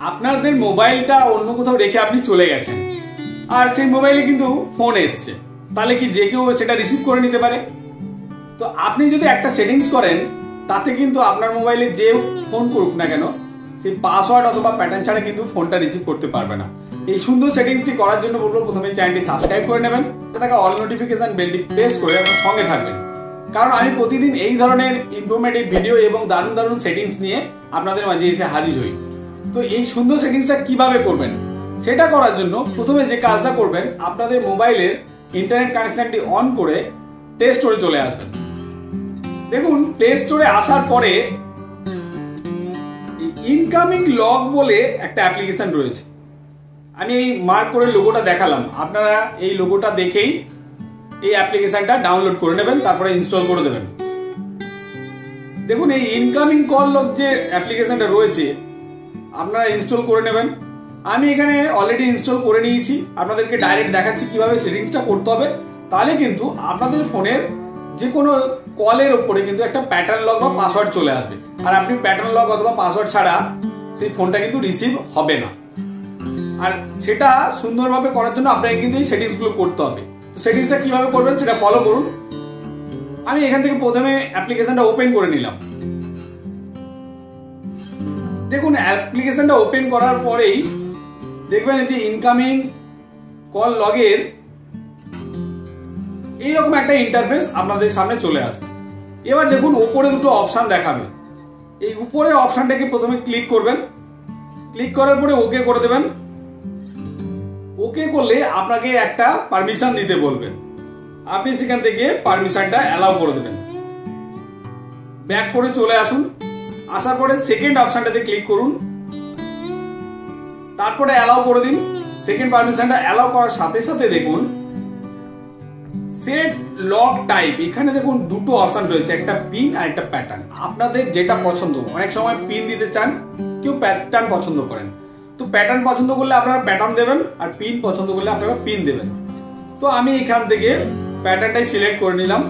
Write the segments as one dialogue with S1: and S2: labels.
S1: আপনাদের মোবাইলটা অন্য কোথাও রেখে আপনি চলে গেছেন আর সেই মোবাইলে কিন্তু ফোন এসছে, তাহলে কি যে কেউ সেটা রিসিভ করে নিতে পারে? তো আপনি যদি একটা সেটিংস করেন তাতে কিন্তু আপনার মোবাইলে যে ফোন করুক না কেন সেই পাসওয়ার্ড অথবা প্যাটার্ন ছাড়া কিন্তু ফোনটা রিসিভ করতে পারবে না। এই সুন্দর সেটিংসটি করার জন্য বলবো প্রথমে চ্যানেলটি সাবস্ক্রাইব করে নেবেন, সেটাকে অল নোটিফিকেশন বেলটি প্রেস করে আপনার সঙ্গে থাকবেন, কারণ আমি প্রতিদিন এই ধরনের ইনফরমেটিভ ভিডিও এবং দারুণ দারুণ সেটিংস নিয়ে আপনাদের মাঝে এসে হাজির হই। তো এই সুন্দর সেটিংসটা কিভাবে করবেন সেটা করার জন্য প্রথমে যে কাজটা করবেন, আপনাদের মোবাইলের ইন্টারনেট কানেকশনটি অন করে প্লে স্টোরে চলে আসবেন। দেখুন প্লে স্টোরে আসার পরে ইনকামিং লগ বলে একটা অ্যাপ্লিকেশন রয়েছে। আমি এই মার্ক করে লোগোটা দেখালাম, আপনারা এই লোগোটা দেখেই এই অ্যাপ্লিকেশনটা ডাউনলোড করে নেবেন, তারপরে ইনস্টল করে দেবেন। দেখুন এই ইনকামিং কল লগ যে অ্যাপ্লিকেশনটা রয়েছে আপনারা ইনস্টল করে নেবেন। আমি এখানে অলরেডি ইনস্টল করে নিয়েছি, আপনাদেরকে ডাইরেক্ট দেখাচ্ছি কিভাবে সেটিংসটা করতে হবে। তাহলে কিন্তু আপনাদের ফোনের যে কোনো কলের ওপরে কিন্তু একটা প্যাটার্ন লক বা পাসওয়ার্ড চলে আসবে, আর আপনি প্যাটার্ন লক অথবা পাসওয়ার্ড ছাড়া সেই ফোনটা কিন্তু রিসিভ হবে না। আর সেটা সুন্দরভাবে করার জন্য আপনাকে কিন্তু এই সেটিংসগুলো করতে হবে। তো সেটিংসটা কিভাবে করবেন সেটা ফলো করুন। আমি এখান থেকে প্রথমে অ্যাপ্লিকেশনটা ওপেন করে নিলাম। দেখুন অ্যাপ্লিকেশনটা ওপেন করার পরেই দেখবেন যে ইনকামিং কল লগের এইরকম একটা ইন্টারফেস আপনাদের সামনে চলে আসবে। এবার দেখুন উপরে দুটো অপশন দেখাবে, এই উপরের অপশনটাকে প্রথমে ক্লিক করবেন, ক্লিক করার পরে ওকে করে দেবেন। ওকে করলে আপনাকে একটা পারমিশন দিতে বলবেন, আপনি সেখান থেকে পারমিশনটা অ্যালাউ করে দেবেন। ব্যাক করে চলে আসুন, আসার পরে সেকেন্ড অপশনটাতে ক্লিক করুন, তারপরে অ্যালাউ করে দিন। সেকেন্ড পারমিশনটা অ্যালাউ করার সাথে সাথে দেখুন সেট লক টাইপ, এখানে দেখুন দুটো অপশন রয়েছে, একটা পিন আর একটা প্যাটার্ন। আপনাদের যেটা পছন্দ, অনেক সময় পিন দিতে চান, কেউ প্যাটার্ন পছন্দ করেন। তো প্যাটার্ন পছন্দ করলে আপনারা প্যাটার্ন দেবেন, আর পিন পছন্দ করলে আপনারা পিন দেবেন। তো আমি এখান থেকে প্যাটার্নটাই সিলেক্ট করে নিলাম।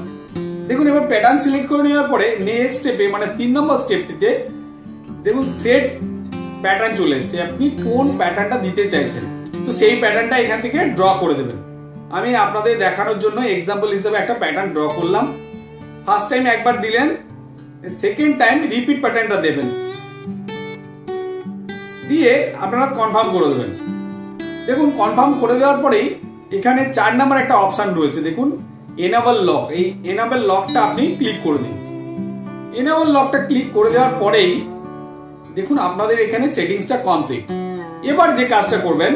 S1: দেখুন এবার প্যাটার্ন সিলেক্ট করে নেওয়ার পরে নেক্সট স্টেপে মানে 3 নম্বর স্টেপটিতে দেখুন সেট প্যাটার্ন চলে এসেছে, আপনি কোন প্যাটার্নটা দিতে চাইছেন তো সেই প্যাটার্নটা এখান থেকে ড্র করে দেবেন। আমি আপনাদের দেখানোর জন্য এক্সাম্পল হিসেবে একটা প্যাটার্ন ড্র করলাম। ফার্স্ট টাইম একবার দিলেন, সেকেন্ড টাইম রিপিট প্যাটার্নটা দেবেন, দিয়ে আপনারা কনফার্ম করে দেবেন। দেখুন কনফার্ম করে দেওয়ার পরেই এখানে 4 নাম্বার একটা অপশন রয়েছে, দেখুন এনেবল লক, এই এনেবল লকটা আপনি ক্লিক করে দিন। এনেবল লকটা ক্লিক করে দেওয়ার পরেই দেখুন আপনাদের এখানে সেটিংসটা কমপ্লিট। এবার যে কাজটা করবেন,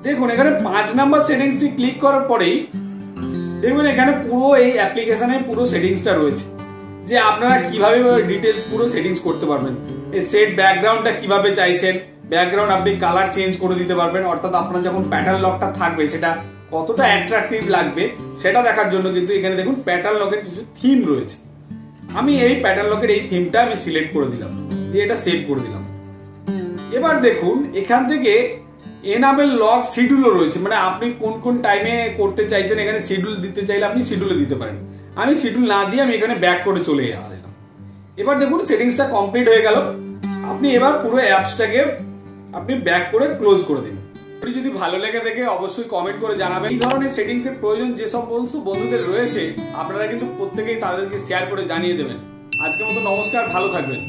S1: দেখুন এখানে 5 নাম্বার সেটিংসটি ক্লিক করার পরেই দেখবেন এখানে পুরো এই অ্যাপ্লিকেশনে পুরো সেটিংসটা রয়েছে, যে আপনারা কিভাবে ডিটেলস পুরো সেটিংস করতে পারবেন। এই সেট ব্যাকগ্রাউন্ডটা কিভাবে চাইছেন, ব্যাকগ্রাউন্ড আপনি কালার চেঞ্জ করে দিতে পারবেন, অর্থাৎ আপনার যখন প্যাটার্ন লকটা থাকবে সেটা কতটা অ্যাট্রাকটিভ লাগবে সেটা দেখার জন্য কিন্তু এখানে দেখুন প্যাটার্ন লকের কিছু থিম রয়েছে। আমি এই প্যাটার্ন লকের এই থিমটা আমি সিলেক্ট করে দিলাম, দিয়ে এটা সেভ করে দিলাম। এবার দেখুন এখান থেকে এনাবেল লক শিডিউলও রয়েছে, মানে আপনি কোন কোন টাইমে করতে চাইছেন এখানে শিডিউল দিতে চাইলে আপনি শিডিউলে দিতে পারেন। আমি শিডিউল না দিয়ে আমি এখানে ব্যাক করে চলে এলাম। এবার দেখুন সেটিংসটা কমপ্লিট হয়ে গেল। আপনি এবার পুরো অ্যাপসটাকে আপনি ব্যাক করে ক্লোজ করে দিন। যদি ভালো লেগে থাকে অবশ্যই কমেন্ট করে জানাবেন। এই ধরনের সেটিংসের প্রয়োজন যে সমস্ত বন্ধুদের রয়েছে আপনারা কিন্তু প্রত্যেকেই তাদেরকে শেয়ার করে জানিয়ে দেবেন। আজকের মতো নমস্কার, ভালো থাকবেন।